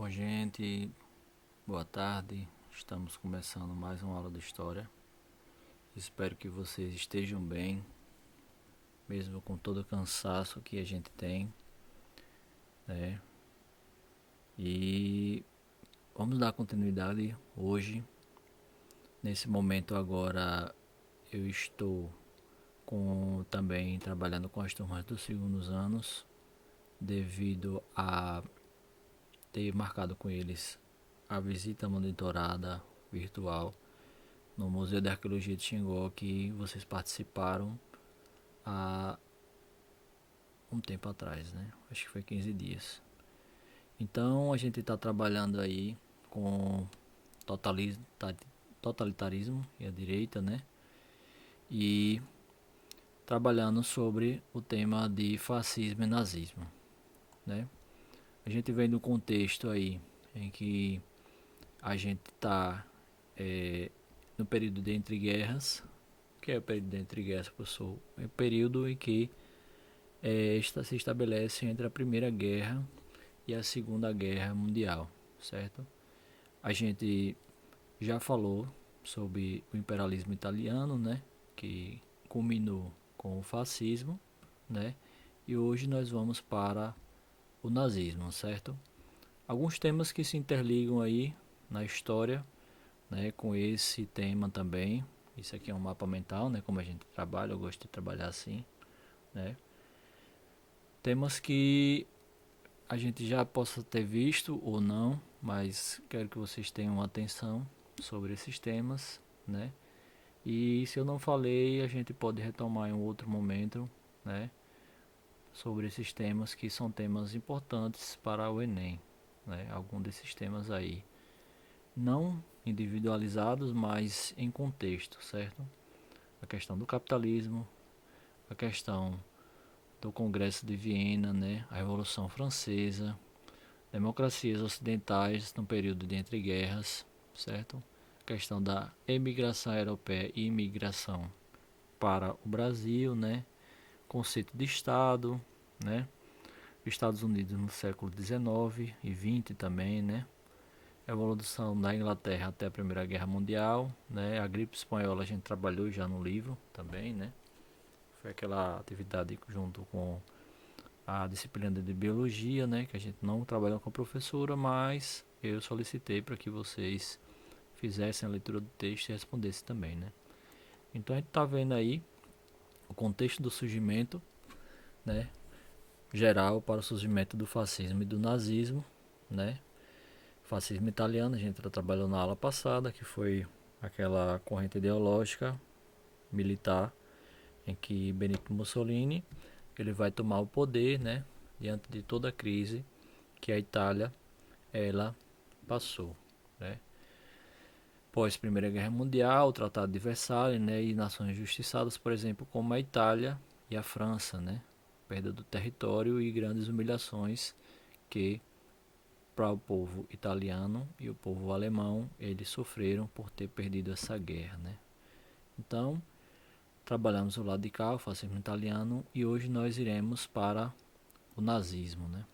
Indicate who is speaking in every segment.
Speaker 1: Bom, gente, boa tarde. Estamos começando mais uma aula de história. Espero que vocês estejam bem, mesmo com todo o cansaço que a gente tem, né? E vamos dar continuidade hoje. Nesse momento agora eu estou também trabalhando com as turmas dos segundos anos, devido a ter marcado com eles a visita monitorada virtual no Museu de Arqueologia de Xingó, que vocês participaram há um tempo atrás, né? Acho que foi 15 dias. Então a gente está trabalhando aí com totalitarismo e a direita, né? E trabalhando sobre o tema de fascismo e nazismo, né? A gente vem no contexto aí em que a gente está no período de entre guerras. O que é o período de entre guerras, professor? É o período em que se estabelece entre a Primeira Guerra e a Segunda Guerra Mundial, certo? A gente já falou sobre o imperialismo italiano, né, que culminou com o fascismo, né? E hoje nós vamos para o nazismo, certo? Alguns temas que se interligam aí na história, né, com esse tema também. Isso aqui é um mapa mental, né, como a gente trabalha, eu gosto de trabalhar assim, né? Temas que a gente já possa ter visto ou não, mas quero que vocês tenham atenção sobre esses temas, né? E se eu não falei, a gente pode retomar em um outro momento, né? Sobre esses temas que são temas importantes para o Enem, né? Algum desses temas aí, não individualizados, mas em contexto, certo? A questão do capitalismo, a questão do Congresso de Viena, né? A Revolução Francesa, democracias ocidentais no período de entre guerras, certo? A questão da emigração europeia e imigração para o Brasil, né? Conceito de Estado, né? Estados Unidos no século XIX e XX também, né? Evolução da Inglaterra até a Primeira Guerra Mundial, né? A gripe espanhola a gente trabalhou já no livro também, né? Foi aquela atividade junto com a disciplina de biologia, né, que a gente não trabalhou com a professora, mas eu solicitei para que vocês fizessem a leitura do texto e respondessem também, né? Então a gente está vendo aí o contexto do surgimento, né, geral para o surgimento do fascismo e do nazismo, né? Fascismo italiano, a gente já trabalhou na aula passada, que foi aquela corrente ideológica militar em que Benito Mussolini ele vai tomar o poder, né, diante de toda a crise que a Itália ela passou, né? Pós Primeira Guerra Mundial, o Tratado de Versalhes, né, e nações justiçadas, por exemplo, como a Itália e a França, né? Perda do território e grandes humilhações que para o povo italiano e o povo alemão eles sofreram por ter perdido essa guerra, né? Então, trabalhamos o lado de cá, o fascismo italiano, e hoje nós iremos para o nazismo, né?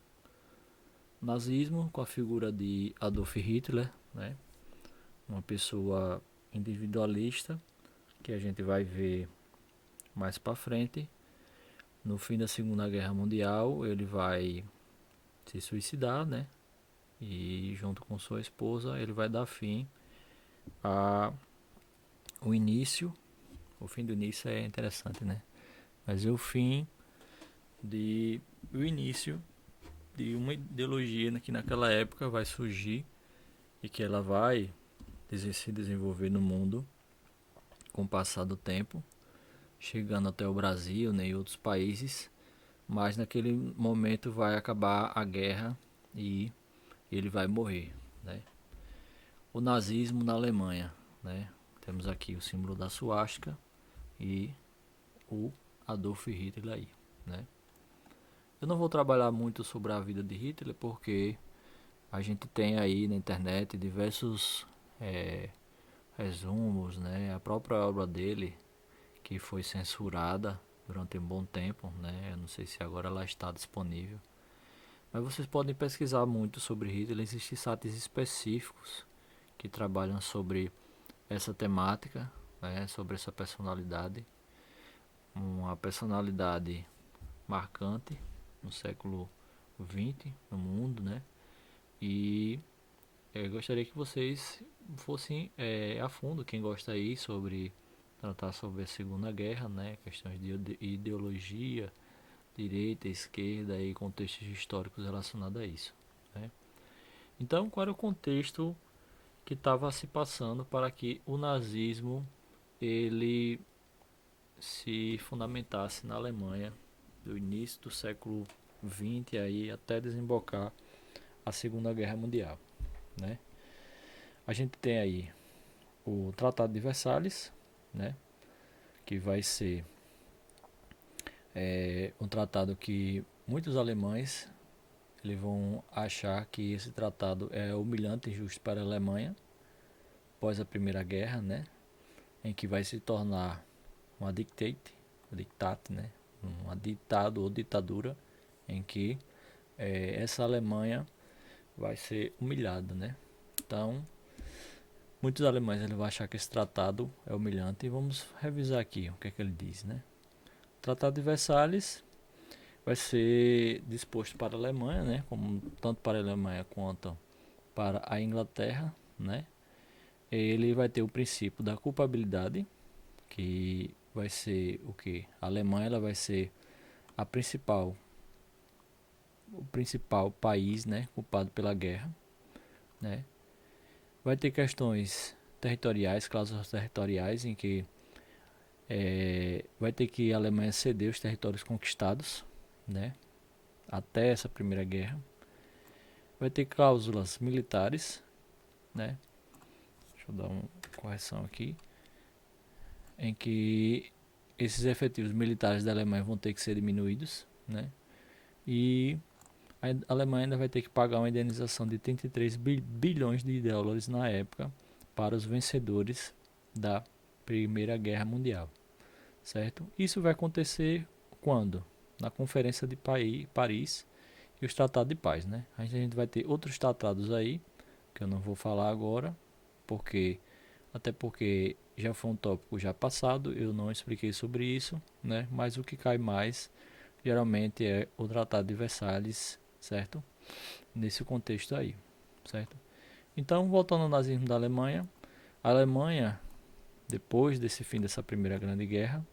Speaker 1: O nazismo com a figura de Adolf Hitler, né? Uma pessoa individualista que a gente vai ver mais para frente. No fim da Segunda Guerra Mundial, ele vai se suicidar, né? E junto com sua esposa, ele vai dar fim a o início. O fim do início é interessante, né? Mas é o início de uma ideologia que naquela época vai surgir e que ela vai se desenvolver no mundo com o passar do tempo, chegando até o Brasil, né, e outros países, mas naquele momento vai acabar a guerra e ele vai morrer, né? O nazismo na Alemanha, né? Temos aqui o símbolo da suástica e o Adolf Hitler aí, né? Eu não vou trabalhar muito sobre a vida de Hitler porque a gente tem aí na internet diversos é, resumos, né? A própria obra dele que foi censurada durante um bom tempo, né? Eu não sei se agora ela está disponível. Mas vocês podem pesquisar muito sobre Hitler. Existem sites específicos que trabalham sobre essa temática, né, sobre essa personalidade. Uma personalidade marcante no século XX no mundo, né? E eu gostaria que vocês fossem a fundo, quem gosta aí sobre tratar sobre a Segunda Guerra, né? Questões de ideologia, direita, esquerda e contextos históricos relacionados a isso, né? Então, qual era o contexto que estava se passando para que o nazismo ele se fundamentasse na Alemanha do início do século XX aí até desembocar a Segunda Guerra Mundial, né? A gente tem aí o Tratado de Versalhes, né? Que vai ser um tratado que muitos alemães eles vão achar que esse tratado é humilhante e injusto para a Alemanha após a Primeira Guerra, né? Em que vai se tornar uma dictate, né? Uma ditado ou ditadura em que essa Alemanha vai ser humilhada, né? Então, muitos alemães ele vão achar que esse tratado é humilhante e vamos revisar aqui o que é que ele diz, né? O Tratado de Versalhes vai ser disposto para a Alemanha, né? Como tanto para a Alemanha quanto para a Inglaterra, né? Ele vai ter o princípio da culpabilidade, que vai ser o que? A Alemanha ela vai ser a o principal país, né, culpado pela guerra, né? Vai ter questões territoriais, cláusulas territoriais, em que vai ter que a Alemanha ceder os territórios conquistados, né, até essa primeira guerra. Vai ter cláusulas militares, né? Deixa eu dar uma correção aqui, em que esses efetivos militares da Alemanha vão ter que ser diminuídos, né? E a Alemanha ainda vai ter que pagar uma indenização de 33 bilhões de dólares na época para os vencedores da Primeira Guerra Mundial, certo? Isso vai acontecer quando? Na Conferência de Paris e os Tratados de Paz, né? A gente vai ter outros tratados aí, que eu não vou falar agora, até porque já foi um tópico já passado, eu não expliquei sobre isso, né? Mas o que cai mais geralmente é o Tratado de Versalhes, certo? Nesse contexto aí, certo? Então, voltando ao nazismo da Alemanha, a Alemanha, depois desse fim dessa primeira grande guerra,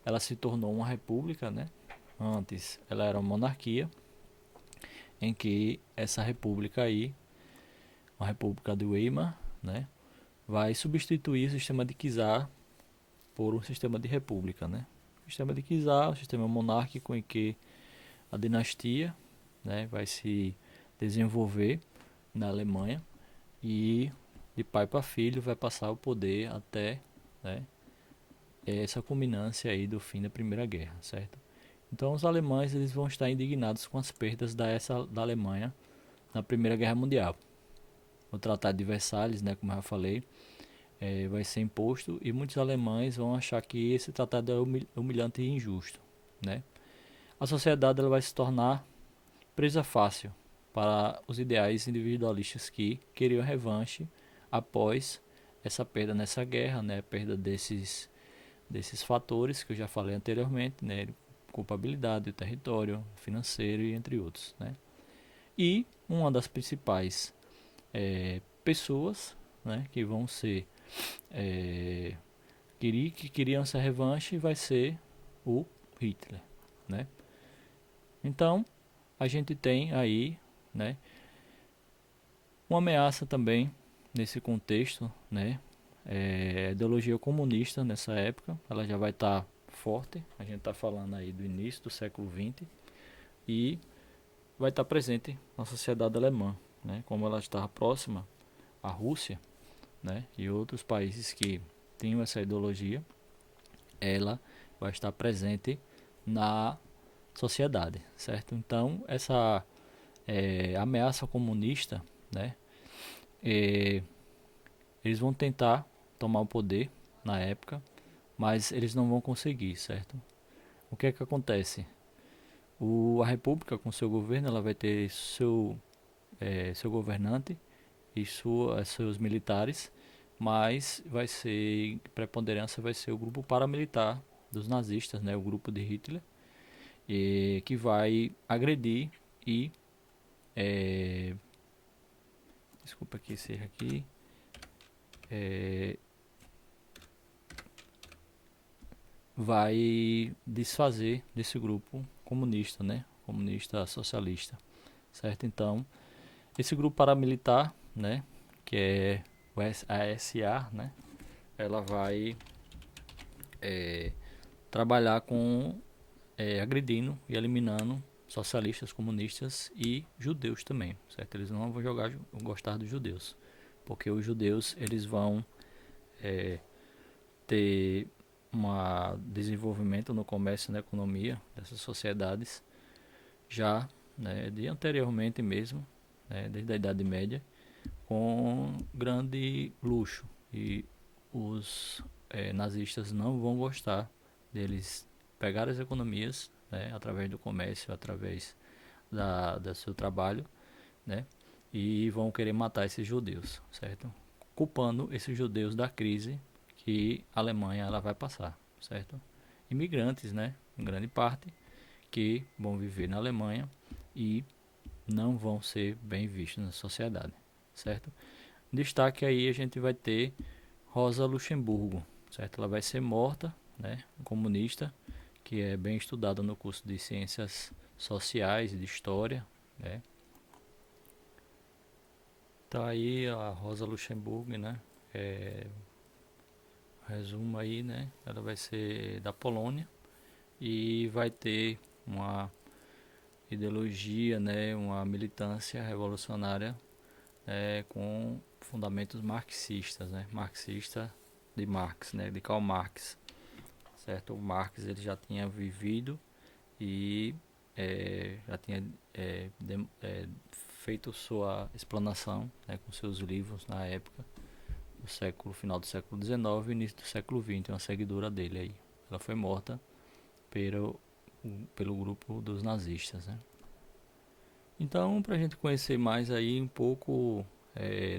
Speaker 1: ela se tornou uma república, né? Antes ela era uma monarquia, em que essa república aí, uma república de Weimar, né? Vai substituir o sistema de czar por um sistema de república, né? O sistema de czar, o sistema monárquico em que a dinastia, né, vai se desenvolver na Alemanha e de pai para filho vai passar o poder até, né, essa culminância aí do fim da Primeira Guerra, certo? Então os alemães eles vão estar indignados com as perdas da Alemanha na Primeira Guerra Mundial. O Tratado de Versalhes, né, como eu já falei, vai ser imposto e muitos alemães vão achar que esse tratado é humilhante e injusto, né? A sociedade ela vai se tornar presa fácil para os ideais individualistas que queriam revanche após essa perda nessa guerra, né? A perda desses fatores que eu já falei anteriormente, né? Culpabilidade, o território financeiro e entre outros, né? E uma das principais pessoas, né, que vão ser que queriam essa revanche vai ser o Hitler, né? Então a gente tem aí, né, uma ameaça também nesse contexto, né? A ideologia comunista nessa época, ela já vai estar forte. A gente está falando aí do início do século XX e vai estar presente na sociedade alemã, né? Como ela estava próxima à Rússia, né? E outros países que tinham essa ideologia, ela vai estar presente na sociedade, certo? Então essa ameaça comunista, né? Eles vão tentar tomar o poder na época, mas eles não vão conseguir, certo? O que é que acontece? A república com seu governo, ela vai ter seu governante e seus militares, mas vai ser, preponderância vai ser o grupo paramilitar dos nazistas, né, o grupo de Hitler, que vai agredir e desculpa aqui esse erro aqui, vai desfazer desse grupo comunista, né, comunista socialista, certo? Então esse grupo paramilitar, né, que é a SA, né, ela vai trabalhar com agredindo e eliminando socialistas, comunistas e judeus também, certo? Eles não vão gostar dos judeus, porque os judeus eles vão ter um desenvolvimento no comércio e na economia dessas sociedades já, né, de anteriormente mesmo, né, desde a Idade Média, com grande luxo, e os nazistas não vão gostar deles pegar as economias, né, através do comércio, através do seu trabalho, né, e vão querer matar esses judeus, certo? Culpando esses judeus da crise que a Alemanha ela vai passar, certo? Imigrantes, né, em grande parte, que vão viver na Alemanha e não vão ser bem vistos na sociedade, certo? Destaque aí a gente vai ter Rosa Luxemburgo, certo? Ela vai ser morta, né, comunista, que é bem estudada no curso de Ciências Sociais e de História, né? Tá aí a Rosa Luxemburgo, né? Resumo aí, né? Ela vai ser da Polônia e vai ter uma ideologia, né? Uma militância revolucionária, com fundamentos marxistas, né? Marxista de Marx, né? De Karl Marx, certo? O Marx ele já tinha vivido e já tinha feito sua explanação, né, com seus livros na época do final do século XIX e início do século XX, uma seguidora dele aí. Ela foi morta pelo, pelo grupo dos nazistas, né? Então, para a gente conhecer mais aí um pouco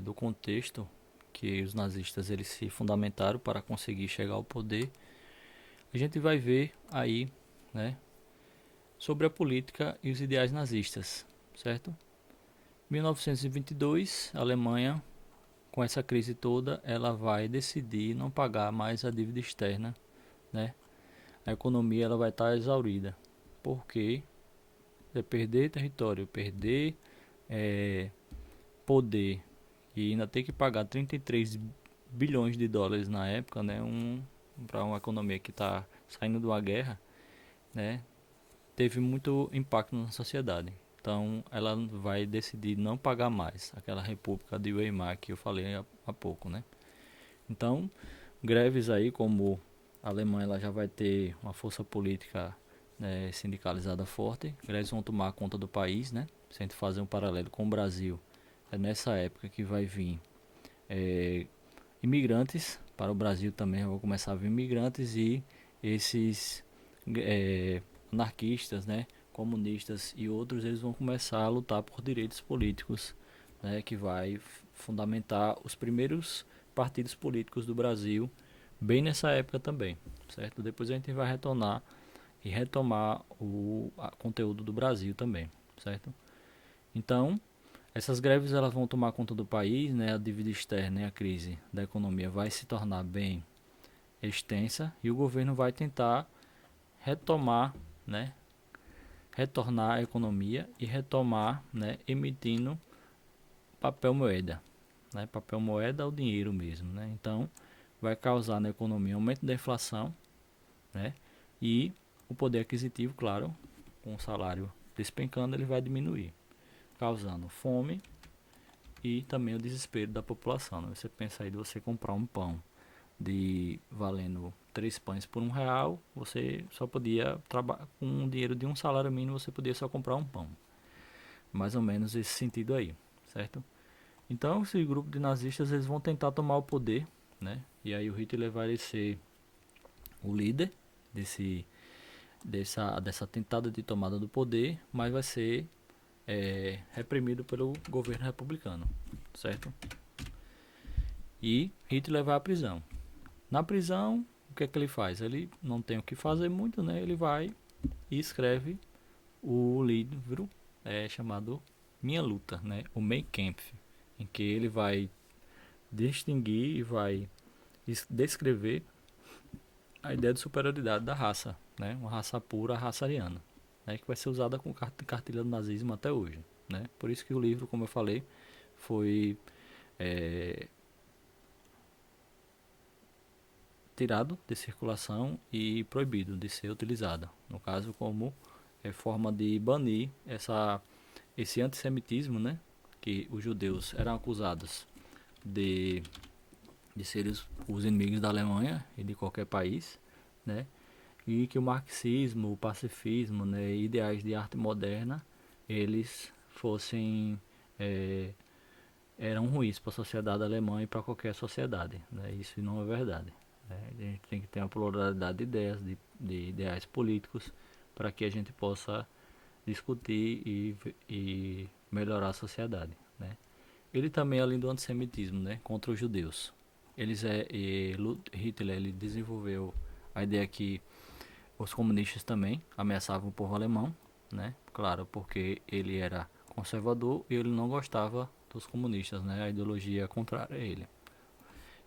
Speaker 1: do contexto que os nazistas eles se fundamentaram para conseguir chegar ao poder, a gente vai ver aí, né, sobre a política e os ideais nazistas, certo? 1922, a Alemanha, com essa crise toda, ela vai decidir não pagar mais a dívida externa, né? A economia ela vai estar exaurida, porque é perder território, perder poder e ainda ter que pagar 33 bilhões de dólares na época, né? Para uma economia que está saindo de uma guerra, né? Teve muito impacto na sociedade. Então ela vai decidir não pagar mais aquela república de Weimar que eu falei há pouco, né? Então, greves aí como a Alemanha ela já vai ter uma força política, né, sindicalizada forte, greves vão tomar conta do país, né? Se a gente fazer um paralelo com o Brasil, é nessa época que vai vir imigrantes para o Brasil também, vão começar a vir imigrantes e esses anarquistas, né, comunistas e outros, eles vão começar a lutar por direitos políticos, né, que vai fundamentar os primeiros partidos políticos do Brasil, bem nessa época também, certo? Depois a gente vai retomar o conteúdo do Brasil também, certo? Então, essas greves elas vão tomar conta do país, né? A dívida externa e a crise da economia vai se tornar bem extensa e o governo vai tentar retomar, né, retornar a economia e retomar, né, emitindo papel moeda, né, papel moeda ou dinheiro mesmo, né? Então vai causar na economia aumento da inflação, né, e o poder aquisitivo, claro, com o salário despencando, ele vai diminuir, causando fome e também o desespero da população, né? Você pensa aí de você comprar um pão de valendo 3 pães por R$ 1, você só podia trabalhar com o dinheiro de um salário mínimo, você podia só comprar um pão. Mais ou menos esse sentido aí, certo? Então, esse grupo de nazistas eles vão tentar tomar o poder, né? E aí o Hitler vai ser o líder dessa tentada de tomada do poder, mas vai ser reprimido pelo governo republicano, certo? E Hitler vai à prisão. Na prisão, o que é que ele faz? Ele não tem o que fazer muito, né? Ele vai e escreve o livro chamado Minha Luta, né? O Mein Kampf, em que ele vai distinguir e vai descrever a ideia de superioridade da raça, né? Uma raça pura, a raça ariana, né? Que vai ser usada com cartilha do nazismo até hoje, né? Por isso que o livro, como eu falei, foi tirado de circulação e proibido de ser utilizado. No caso, como forma de banir esse antissemitismo, né? Que os judeus eram acusados de, de serem os inimigos da Alemanha e de qualquer país, né? E que o marxismo, o pacifismo, né, ideais de arte moderna, eles fossem eram ruins para a sociedade alemã e para qualquer sociedade, né? Isso não é verdade, né? A gente tem que ter uma pluralidade de ideias, de ideais políticos, para que a gente possa discutir e melhorar a sociedade, né? Ele também, além do antissemitismo, né, contra os judeus, Hitler ele desenvolveu a ideia que os comunistas também ameaçavam o povo alemão, né? Claro, porque ele era conservador e ele não gostava dos comunistas, né? A ideologia contrária a ele.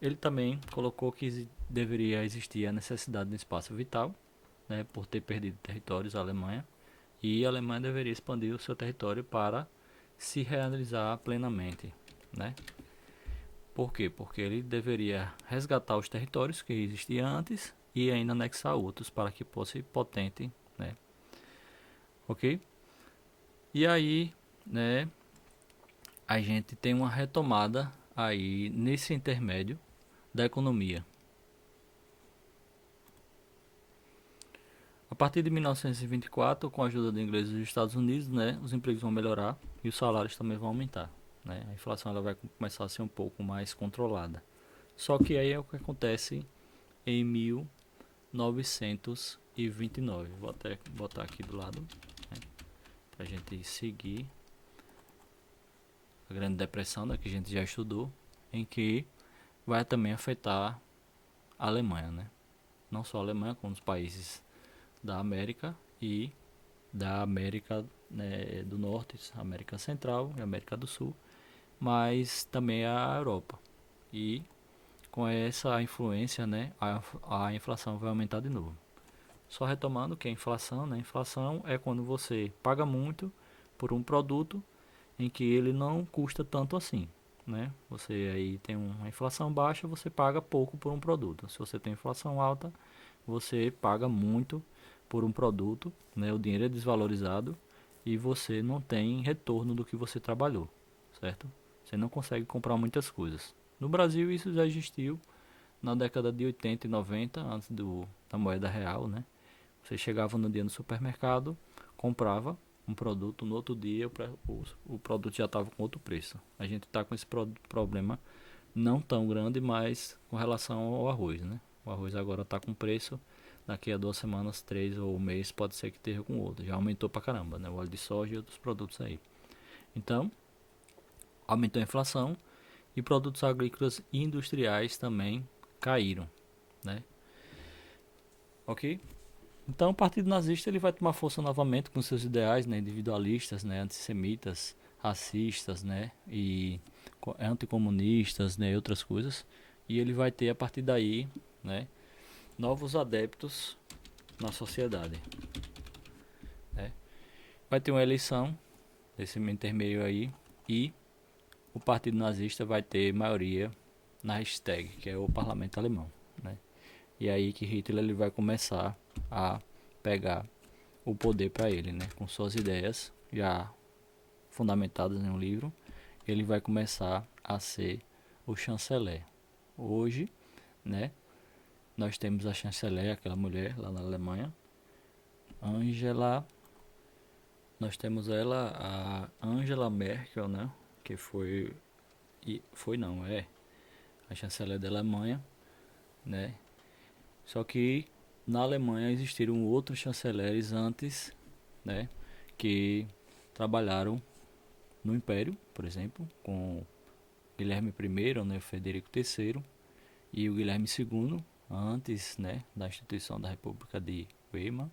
Speaker 1: Ele também colocou que deveria existir a necessidade de um espaço vital, né? Por ter perdido territórios à Alemanha, e a Alemanha deveria expandir o seu território para se realizar plenamente, né? Por quê? Porque ele deveria resgatar os territórios que existiam antes e ainda anexar outros para que fosse potente, né? Ok? E aí, né, a gente tem uma retomada aí nesse intermédio da economia. A partir de 1924, com a ajuda de ingleses dos Estados Unidos, né, os empregos vão melhorar e os salários também vão aumentar, né? A inflação ela vai começar a ser um pouco mais controlada. Só que aí é o que acontece em 1929. Vou até botar aqui do lado, né, para a gente seguir a Grande Depressão, né, que a gente já estudou, em que vai também afetar a Alemanha, né? Não só a Alemanha, como os países da América e da América, né, do Norte, América Central e América do Sul, mas também a Europa. E com essa influência, né, a inflação vai aumentar de novo. Só retomando que a inflação, né, a inflação é quando você paga muito por um produto em que ele não custa tanto assim, né? Você aí tem uma inflação baixa, você paga pouco por um produto. Se você tem inflação alta, você paga muito por um produto, né? O dinheiro é desvalorizado e você não tem retorno do que você trabalhou, certo? Você não consegue comprar muitas coisas. No Brasil isso já existiu na década de 80 e 90, antes da moeda real, né? Você chegava no dia no supermercado, comprava um produto, no outro dia o produto já estava com outro preço. A gente está com esse problema não tão grande, mas com relação ao arroz, né? O arroz agora está com preço, daqui a 2 semanas, 3 ou um mês, pode ser que esteja com outro. Já aumentou pra caramba, né? O óleo de soja e outros produtos aí. Então, aumentou a inflação e produtos agrícolas e industriais também caíram, né? Ok? Então, o Partido Nazista ele vai tomar força novamente com seus ideais, né, individualistas, né, antissemitas, racistas, né, e anticomunistas, né, e outras coisas. E ele vai ter a partir daí, né, novos adeptos na sociedade, né? Vai ter uma eleição desse intermeio aí e o Partido Nazista vai ter maioria na Reichstag, que é o parlamento alemão, né? E aí que Hitler ele vai começar a pegar o poder para ele, né? Com suas ideias já fundamentadas em um livro, ele vai começar a ser o chanceler. Hoje, né? Nós temos a chanceler, aquela mulher lá na Alemanha, Angela. Nós temos ela, a Angela Merkel, né? Que foi não, é a chanceler da Alemanha, né? Só que na Alemanha existiram outros chanceleres antes, né, que trabalharam no Império, por exemplo, com Guilherme I, né, Frederico III e o Guilherme II, antes, né, da instituição da República de Weimar,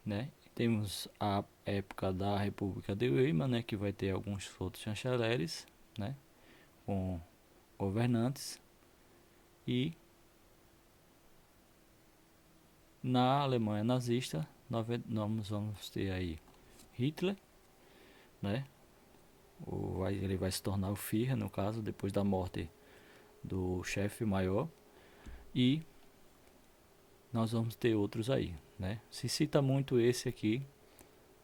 Speaker 1: né? Temos a época da República de Weimar, né, que vai ter alguns outros chanceleres, né, com governantes, e na Alemanha nazista nós vamos ter aí Hitler, né? Ele vai se tornar o Führer, no caso, depois da morte do chefe maior, e nós vamos ter outros aí, né? Se cita muito esse aqui,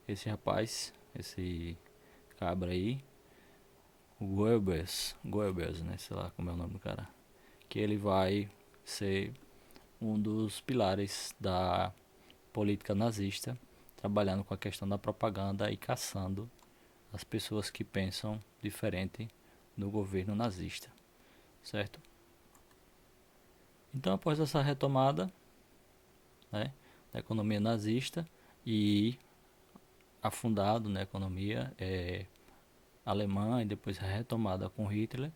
Speaker 1: esse rapaz, esse cabra aí, o Goebbels, né? Sei lá como é o nome do cara, que ele vai ser um dos pilares da política nazista, trabalhando com a questão da propaganda e caçando as pessoas que pensam diferente do governo nazista, certo? Então, após essa retomada, né, da economia nazista e afundado na economia alemã e depois a retomada com Hitler,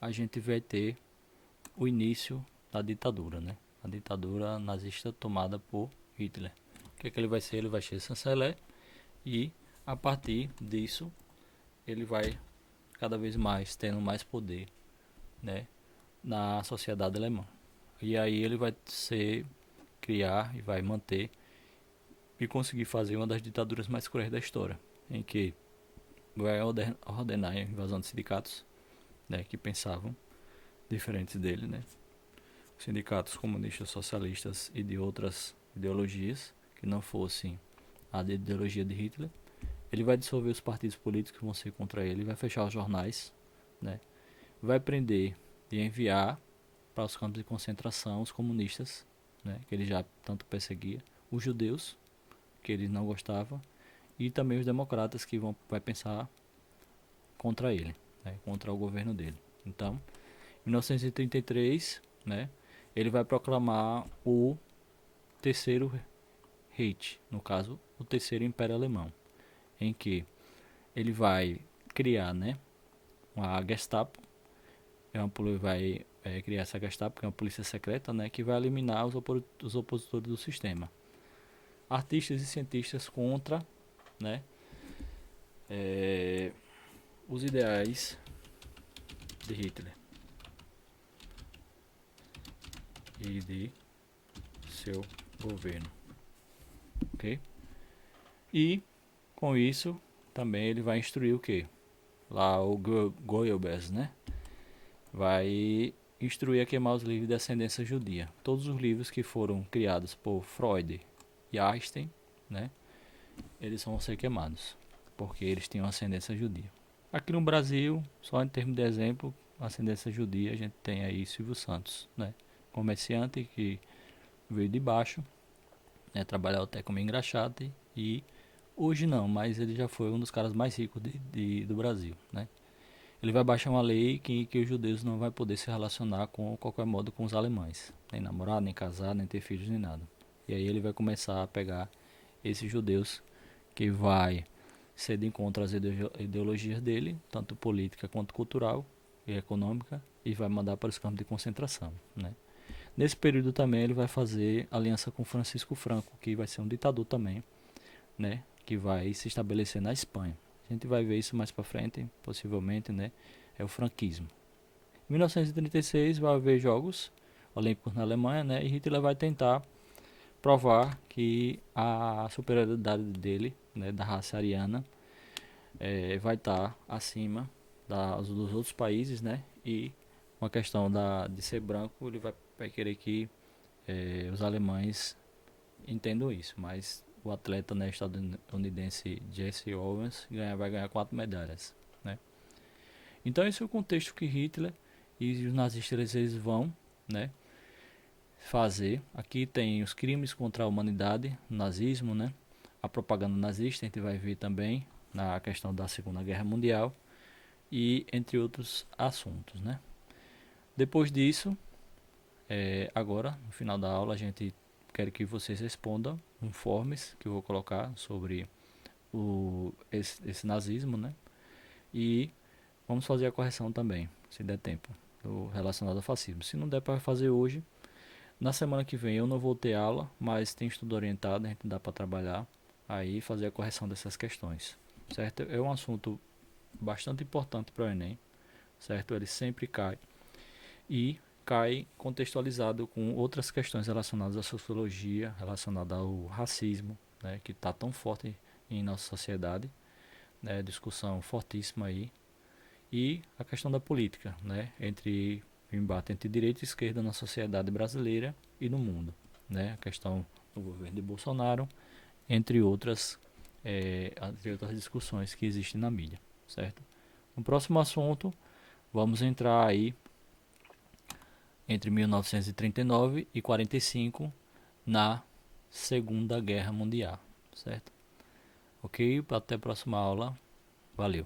Speaker 1: a gente vai ter o início da ditadura, né? A ditadura nazista tomada por Hitler. O que ele vai ser? Ele vai ser chanceler e a partir disso ele vai cada vez mais tendo mais poder, né, na sociedade alemã. E aí ele vai criar e vai manter e conseguir fazer uma das ditaduras mais cruéis da história, em que vai ordenar a invasão de sindicatos, né, que pensavam diferentes dele, né, sindicatos comunistas, socialistas e de outras ideologias que não fossem a ideologia de Hitler. Ele vai dissolver os partidos políticos que vão ser contra ele, vai fechar os jornais, né, vai prender e enviar para os campos de concentração os comunistas, né, que ele já tanto perseguia, os judeus, que ele não gostava, e também os democratas que vai pensar contra ele, né, contra o governo dele. Então, em 1933, né, ele vai proclamar o terceiro Reich, no caso, o terceiro Império Alemão, em que ele vai criar, né, uma Gestapo, vai criar essa Gestapo, que é uma polícia secreta, né, que vai eliminar os opositores do sistema. Artistas e cientistas contra, né, os ideais de Hitler e de seu governo, ok? E com isso também ele vai instruir o que? Lá o Goebbels, né? Vai instruir a queimar os livros de ascendência judia. Todos os livros que foram criados por Freud e Einstein, né? Eles vão ser queimados, porque eles tinham ascendência judia. Aqui no Brasil, só em termos de exemplo, ascendência judia, a gente tem aí Silvio Santos, né? Comerciante que veio de baixo, né? Trabalhava até como engraxate e hoje não, mas ele já foi um dos caras mais ricos do Brasil, né? Ele vai baixar uma lei que os judeus não vai poder se relacionar com qualquer modo com os alemães, nem namorar, nem casar, nem ter filhos, nem nada. E aí ele vai começar a pegar esses judeus que vai ser de encontro às ideologias dele, tanto política quanto cultural e econômica, e vai mandar para os campos de concentração, né? Nesse período também ele vai fazer aliança com Francisco Franco, que vai ser um ditador também, né, que vai se estabelecer na Espanha. A gente vai ver isso mais para frente, possivelmente, né, é o franquismo. Em 1936 vai haver Jogos Olímpicos na Alemanha, né, e Hitler vai tentar provar que a superioridade dele, né, da raça ariana, vai estar acima dos outros países, né, e uma questão de ser branco, ele vai querer que os alemães entendam isso, mas o atleta, né, estadunidense Jesse Owens vai ganhar 4 medalhas, né? Então esse é o contexto que Hitler e os nazistas eles vão, né, fazer. Aqui tem os crimes contra a humanidade, o nazismo, né, a propaganda nazista, a gente vai ver também na questão da Segunda Guerra Mundial e entre outros assuntos, né? Depois disso, agora no final da aula a gente quero que vocês respondam informes que eu vou colocar sobre esse nazismo, né? E vamos fazer a correção também, se der tempo, relacionado ao fascismo. Se não der para fazer hoje, na semana que vem eu não vou ter aula, mas tem estudo orientado, a gente dá para trabalhar aí fazer a correção dessas questões, certo? É um assunto bastante importante para o Enem, certo? Ele sempre cai e cai contextualizado com outras questões relacionadas à sociologia, relacionada ao racismo, né, que está tão forte em nossa sociedade, né, discussão fortíssima aí, e a questão da política, né, entre o embate entre direita e esquerda na sociedade brasileira e no mundo, né, a questão do governo de Bolsonaro, entre outras discussões que existem na mídia, certo? No próximo assunto, vamos entrar aí entre 1939 e 45 na Segunda Guerra Mundial, certo? Ok? Até a próxima aula. Valeu.